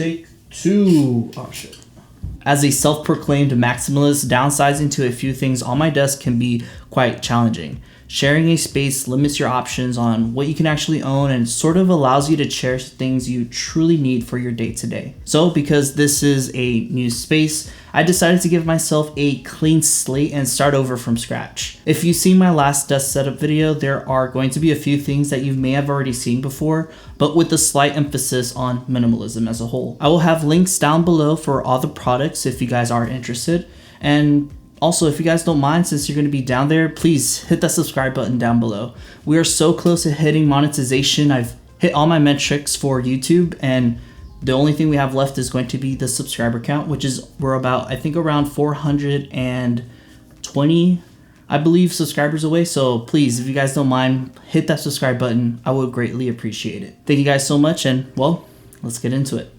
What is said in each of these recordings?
Take two. Oh shit. As a self-proclaimed maximalist, downsizing to a few things on my desk can be quite challenging. Sharing a space limits your options on what you can actually own and sort of allows you to cherish things you truly need for your day-to-day. So because this is a new space, I decided to give myself a clean slate and start over from scratch. If you've seen my last desk setup video, there are going to be a few things that you may have already seen before, but with a slight emphasis on minimalism as a whole. I will have links down below for all the products if you guys are interested. And also, if you guys don't mind, since you're going to be down there, please hit that subscribe button down below. We are so close to hitting monetization. I've hit all my metrics for YouTube, and the only thing we have left is going to be the subscriber count, which is we're about, I think, around 420, I believe, subscribers away. So please, if you guys don't mind, hit that subscribe button. I would greatly appreciate it. Thank you guys so much, and well, let's get into it.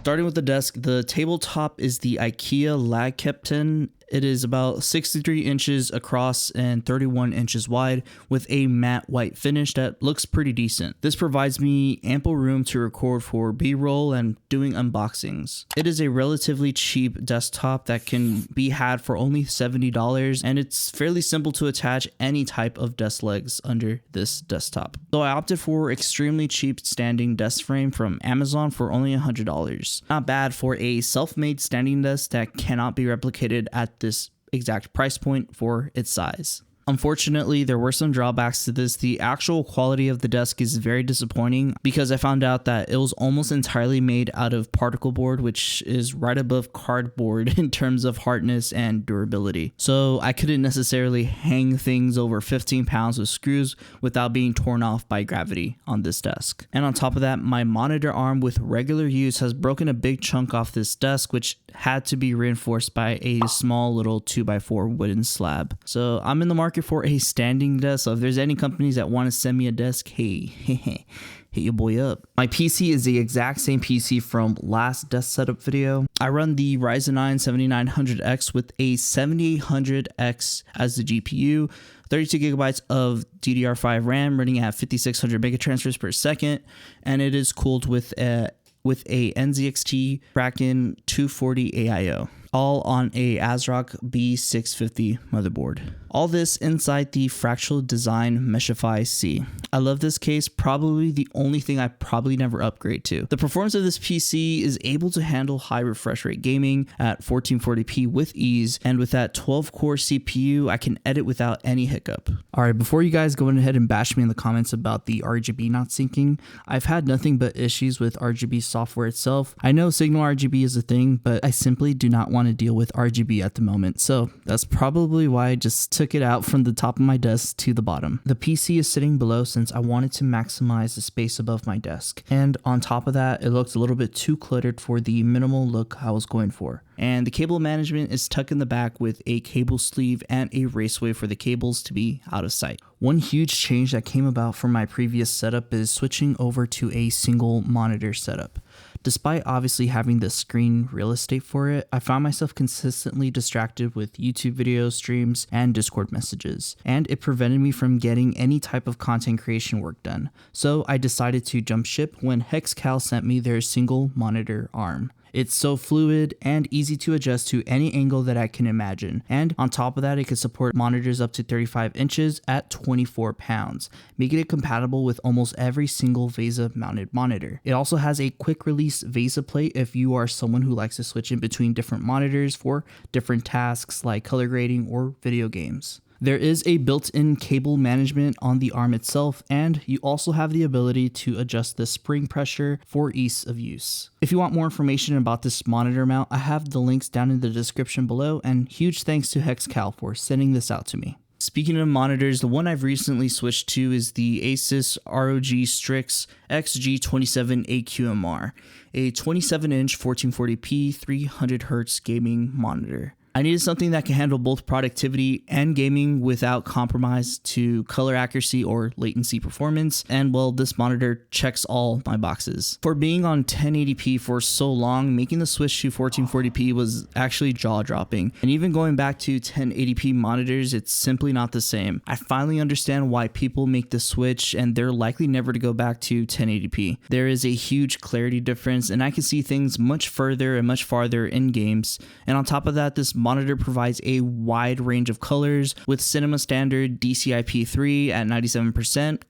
Starting with the desk, the tabletop is the IKEA Lagkapten. It is about 63 inches across and 31 inches wide with a matte white finish that looks pretty decent. This provides me ample room to record for B-roll and doing unboxings. It is a relatively cheap desktop that can be had for only $70, and it's fairly simple to attach any type of desk legs under this desktop. So I opted for extremely cheap standing desk frame from Amazon for only $100. Not bad for a self-made standing desk that cannot be replicated at this exact price point for its size. Unfortunately, there were some drawbacks to this. The actual quality of the desk is very disappointing because I found out that it was almost entirely made out of particle board, which is right above cardboard in terms of hardness and durability. So I couldn't necessarily hang things over 15 pounds with screws without being torn off by gravity on this desk. And on top of that, my monitor arm with regular use has broken a big chunk off this desk, which had to be reinforced by a small little 2x4 wooden slab. So I'm in the market for a standing desk, so if there's any companies that want to send me a desk, hey, hit your boy up. My PC is the exact same PC from last desk setup video. I run the Ryzen 9 7900X with a 7800X as the GPU, 32 gigabytes of DDR5 RAM running at 5600 megatransfers per second, and it is cooled with a NZXT Kraken 240 AIO, all on a Asus ROG B650 motherboard. All this inside the Fractal Design Meshify C. I love this case, probably the only thing I probably never upgrade to. The performance of this PC is able to handle high refresh rate gaming at 1440p with ease, and with that 12-core CPU, I can edit without any hiccup. Alright, before you guys go ahead and bash me in the comments about the RGB not syncing, I've had nothing but issues with RGB software itself. I know Signal RGB is a thing, but I simply do not want to deal with RGB at the moment, so that's probably why I just took it out from the top of my desk to the bottom. The PC is sitting below since I wanted to maximize the space above my desk, and on top of that, it looks a little bit too cluttered for the minimal look I was going for. And the cable management is tucked in the back with a cable sleeve and a raceway for the cables to be out of sight. One huge change that came about from my previous setup is switching over to a single monitor setup. Despite obviously having the screen real estate for it, I found myself consistently distracted with YouTube videos, streams, and Discord messages, and it prevented me from getting any type of content creation work done. So I decided to jump ship when HEXCAL sent me their single monitor arm. It's so fluid and easy to adjust to any angle that I can imagine. And on top of that, it can support monitors up to 35 inches at 24 pounds, making it compatible with almost every single VESA mounted monitor. It also has a quick release VESA plate if you are someone who likes to switch in between different monitors for different tasks like color grading or video games. There is a built-in cable management on the arm itself, and you also have the ability to adjust the spring pressure for ease of use. If you want more information about this monitor mount, I have the links down in the description below, and huge thanks to HEXCAL for sending this out to me. Speaking of monitors, the one I've recently switched to is the Asus ROG Strix XG27 AQMR, a 27-inch 1440p 300Hz gaming monitor. I needed something that can handle both productivity and gaming without compromise to color accuracy or latency performance, and well, this monitor checks all my boxes. For being on 1080p for so long, making the switch to 1440p was actually jaw-dropping, and even going back to 1080p monitors, it's simply not the same. I finally understand why people make the switch, and they're likely never to go back to 1080p. There is a huge clarity difference, and I can see things much further and much farther in games, and on top of that, this monitor provides a wide range of colors with cinema standard DCI-P3 at 97%,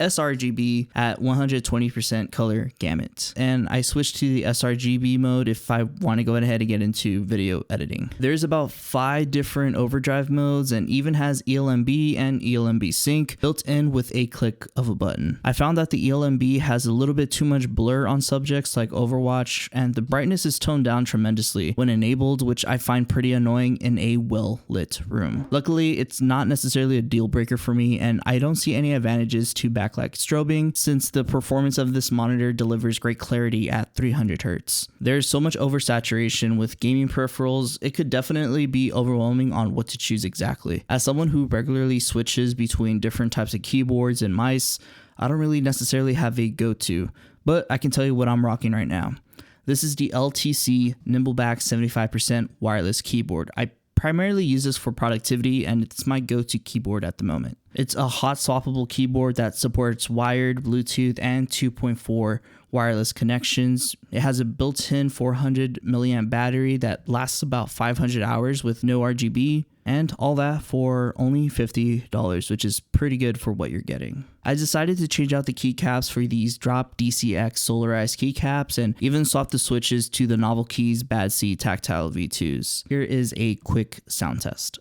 sRGB at 120% color gamut. And I switched to the sRGB mode if I want to go ahead and get into video editing. There's about 5 different overdrive modes and even has ELMB and ELMB sync built in with a click of a button. I found that the ELMB has a little bit too much blur on subjects like Overwatch, and the brightness is toned down tremendously when enabled, which I find pretty annoying in a well-lit room. Luckily, it's not necessarily a deal breaker for me, and I don't see any advantages to backlight strobing since the performance of this monitor delivers great clarity at 300 Hz. There's so much oversaturation with gaming peripherals, it could definitely be overwhelming on what to choose exactly. As someone who regularly switches between different types of keyboards and mice, I don't really necessarily have a go-to, but I can tell you what I'm rocking right now. This is the LTC Nimbleback 75% wireless keyboard. I primarily use this for productivity, and it's my go-to keyboard at the moment. It's a hot swappable keyboard that supports wired, Bluetooth, and 2.4 wireless connections. It has a built-in 400 milliamp battery that lasts about 500 hours with no RGB, and all that for only $50, which is pretty good for what you're getting. I decided to change out the keycaps for these drop DCX solarized keycaps and even swap the switches to the Novel Keys Bad C tactile V2s. Here is a quick sound test.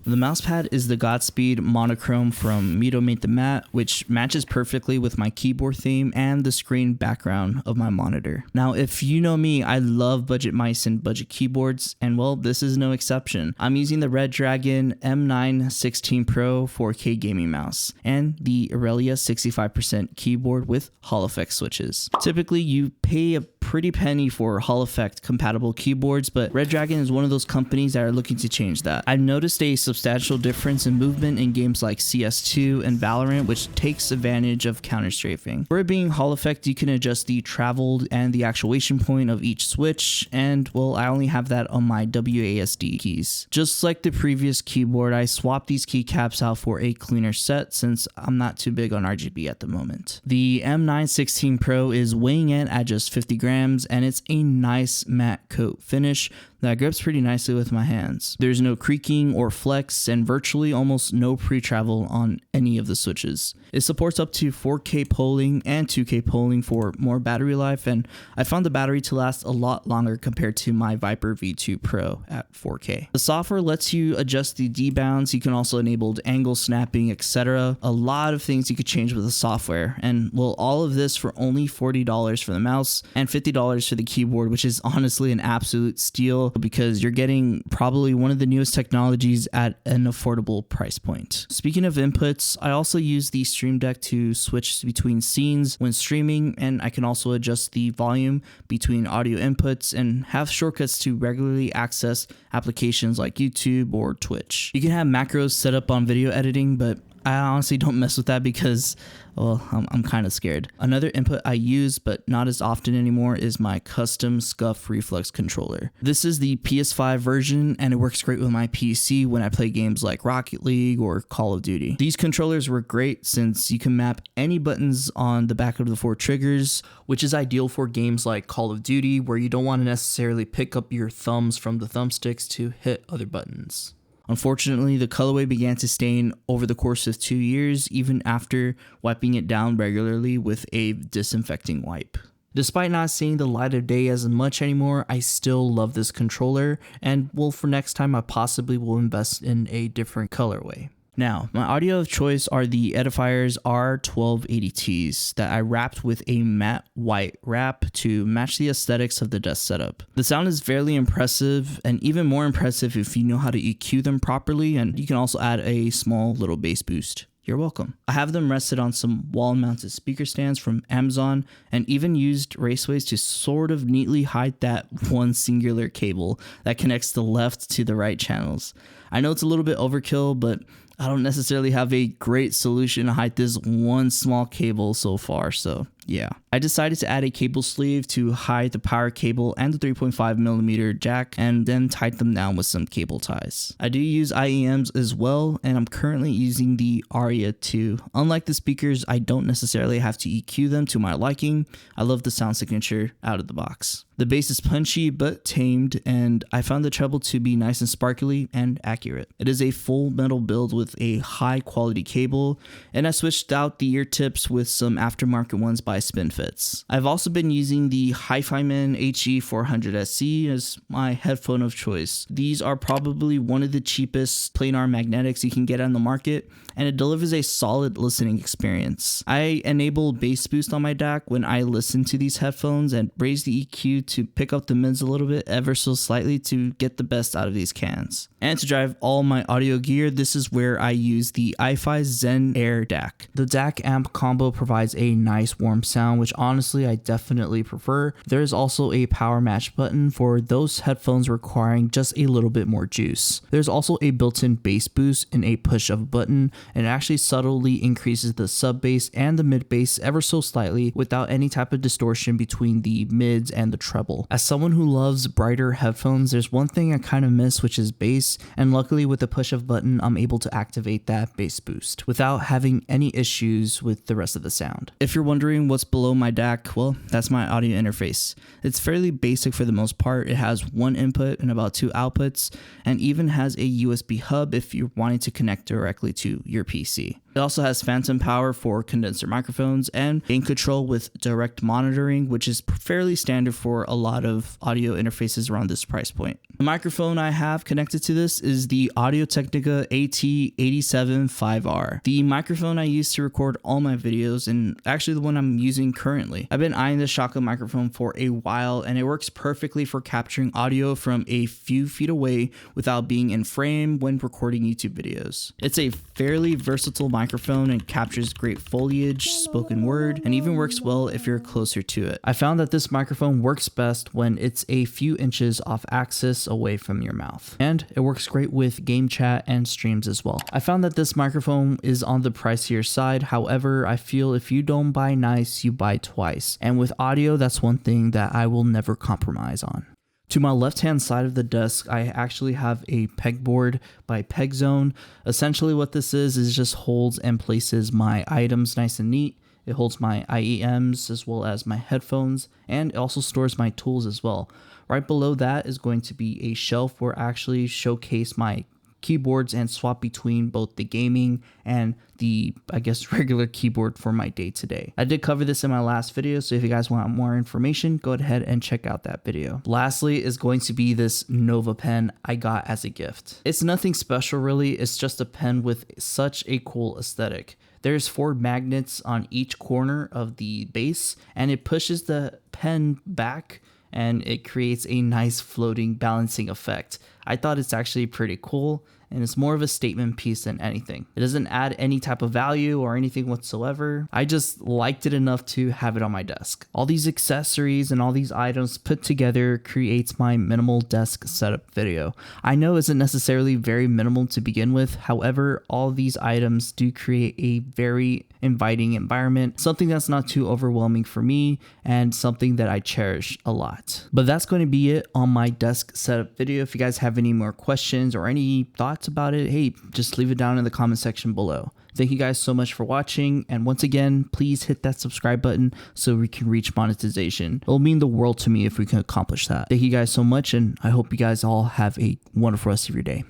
The mousepad is the Godspeed monochrome from Mito Mate the Matte, which matches perfectly with my keyboard theme and the screen background of my monitor. Now, if you know me, I love budget mice and budget keyboards, and well, this is no exception. I'm using the Red Dragon M9 16 Pro 4K gaming mouse and the Aria 65% keyboard with Hall effect switches. Typically, you pay a pretty penny for Hall effect compatible keyboards, but Red Dragon is one of those companies that are looking to change that. I've noticed a substantial difference in movement in games like CS2 and Valorant, which takes advantage of counter strafing. For it being Hall effect, you can adjust the traveled and the actuation point of each switch, and well, I only have that on my WASD keys. Just like the previous keyboard, I swapped these keycaps out for a cleaner set since I'm not too big on RGB at the moment. The M9 16 Pro is weighing in at just 50 grams, and it's a nice matte coat finish that grips pretty nicely with my hands. There's no creaking or flex and virtually almost no pre-travel on any of the switches. It supports up to 4K polling and 2K polling for more battery life, and I found the battery to last a lot longer compared to my Viper V2 Pro at 4K. The software lets you adjust the debounds, you can also enable angle snapping, etc. A lot of things you could change with the software, and well, all of this for only $40 for the mouse and $50 for the keyboard, which is honestly an absolute steal because you're getting probably one of the newest technologies at an affordable price point. Speaking of inputs, I also use the Streamdeck to switch between scenes when streaming, and I can also adjust the volume between audio inputs and have shortcuts to regularly access applications like YouTube or Twitch. You can have macros set up on video editing, but I honestly don't mess with that because, well, I'm kind of scared. Another input I use, but not as often anymore, is my custom Scuf reflex controller. This is the PS5 version, and it works great with my PC when I play games like Rocket League or Call of Duty. These controllers work great since you can map any buttons on the back of the 4 triggers, which is ideal for games like Call of Duty, where you don't want to necessarily pick up your thumbs from the thumbsticks to hit other buttons. Unfortunately, the colorway began to stain over the course of 2 years, even after wiping it down regularly with a disinfecting wipe. Despite not seeing the light of day as much anymore, I still love this controller, and well, for next time I possibly will invest in a different colorway. Now, my audio of choice are the Edifier's R1280Ts that I wrapped with a matte white wrap to match the aesthetics of the desk setup. The sound is fairly impressive, and even more impressive if you know how to EQ them properly, and you can also add a small little bass boost. You're welcome. I have them rested on some wall-mounted speaker stands from Amazon, and even used raceways to sort of neatly hide that one singular cable that connects the left to the right channels. I know it's a little bit overkill, but I don't necessarily have a great solution to hide this one small cable so far, so yeah. I decided to add a cable sleeve to hide the power cable and the 3.5mm jack, and then tied them down with some cable ties. I do use iems as well, and I'm currently using the Aria 2. Unlike the speakers, I don't necessarily have to EQ them to my liking. I love the sound signature out of the box. The bass is punchy but tamed, and I found the treble to be nice and sparkly and accurate. It is a full metal build with a high quality cable, and I switched out the ear tips with some aftermarket ones by SpinFits. I've also been using the HiFiman He400se as my headphone of choice. These are probably one of the cheapest planar magnetics you can get on the market, and it delivers a solid listening experience. I enable bass boost on my DAC when I listen to these headphones and raise the EQ to pick up the mids a little bit ever so slightly to get the best out of these cans. And to drive all my audio gear, this is where I use the iFi Zen Air DAC. The DAC amp combo provides a nice warm sound, which honestly I definitely prefer. There is also a power match button for those headphones requiring just a little bit more juice. There's also a built-in bass boost in a push of a button, and it actually subtly increases the sub bass and the mid bass ever so slightly without any type of distortion between the mids and the treble. As someone who loves brighter headphones, there's one thing I kind of miss, which is bass, and luckily with the push of button I'm able to activate that bass boost without having any issues with the rest of the sound. If you're wondering what's below my DAC, well, that's my audio interface. It's fairly basic for the most part. It has one input and about 2 outputs, and even has a USB hub if you're wanting to connect directly to your PC. It also has phantom power for condenser microphones and gain control with direct monitoring, which is fairly standard for a lot of audio interfaces around this price point. The microphone I have connected to this is the Audio-Technica AT87-5R. The microphone I use to record all my videos, and actually the one I'm using currently. I've been eyeing this shotgun microphone for a while, and it works perfectly for capturing audio from a few feet away without being in frame when recording YouTube videos. It's a fairly versatile microphone and captures great foliage, spoken word, and even works well if you're closer to it. I found that this microphone works best when it's a few inches off axis away from your mouth, and it works great with game chat and streams as well. I found that this microphone is on the pricier side. However, I feel if you don't buy nice, you buy twice, and with audio, that's one thing that I will never compromise on. To my left hand side of the desk, I actually have a Pegboard by Pegzone. Essentially what this is just holds and places my items nice and neat. It holds my iems as well as my headphones, and it also stores my tools as well. Right below that is going to be a shelf where I actually showcase my keyboards and swap between both the gaming and the, I guess, regular keyboard for my day-to-day. I did cover this in my last video, so if you guys want more information, go ahead and check out that video. Lastly is going to be this Nova pen I got as a gift. It's nothing special really, it's just a pen with such a cool aesthetic. There's 4 magnets on each corner of the base, and it pushes the pen back and it creates a nice floating balancing effect. I thought it's actually pretty cool, and it's more of a statement piece than anything. It doesn't add any type of value or anything whatsoever. I just liked it enough to have it on my desk. All these accessories and all these items put together creates my minimal desk setup video. I know it isn't necessarily very minimal to begin with. However, all these items do create a very inviting environment, something that's not too overwhelming for me and something that I cherish a lot. But that's going to be it on my desk setup video. If you guys have any more questions or any thoughts about it, hey, just leave it down in the comment section below. Thank you guys so much for watching, and once again, please hit that subscribe button so we can reach monetization. It'll mean the world to me if we can accomplish that. Thank you guys so much, and I hope you guys all have a wonderful rest of your day.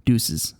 Deuces.